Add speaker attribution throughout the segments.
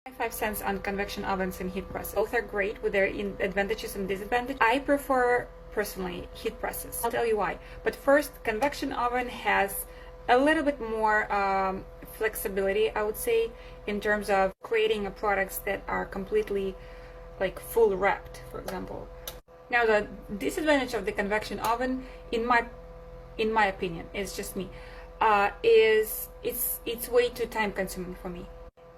Speaker 1: 5 cents on convection ovens and heat presses. Both are great with their advantages and disadvantages. I prefer, personally, heat presses. I'll tell you why. But first, convection oven has a little bit more flexibility, I would say, in terms of creating products that are completely like full wrapped, for example. Now, the disadvantage of the convection oven, in my opinion, it's just me, is it's way too time consuming for me.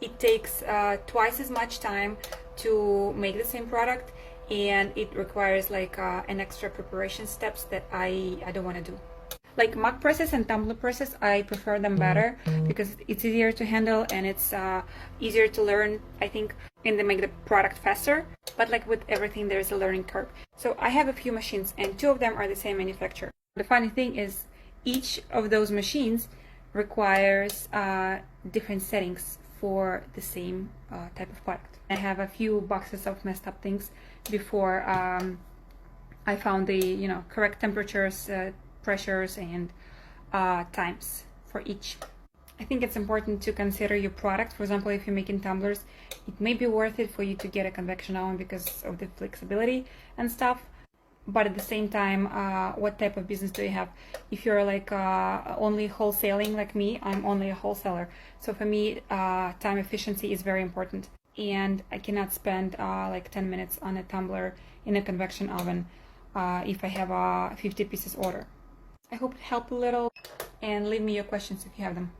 Speaker 1: It takes twice as much time to make the same product, and it requires like an extra preparation steps that I don't want to do. Like mug presses and tumbler presses, I prefer them better because it's easier to handle and it's easier to learn, I think, and they make the product faster. But like with everything, there's a learning curve. So I have a few machines and 2 of them are the same manufacturer. The funny thing is each of those machines requires different settings for the same type of product. I have a few boxes of messed up things before I found the correct temperatures, pressures, and times for each. I think it's important to consider your product. For example, if you're making tumblers, it may be worth it for you to get a convection oven because of the flexibility and stuff. But at the same time, what type of business do you have? If you're like only wholesaling like me, I'm only a wholesaler. So for me, time efficiency is very important. And I cannot spend like 10 minutes on a tumbler in a convection oven if I have a 50 pieces order. I hope it helped a little, and leave me your questions if you have them.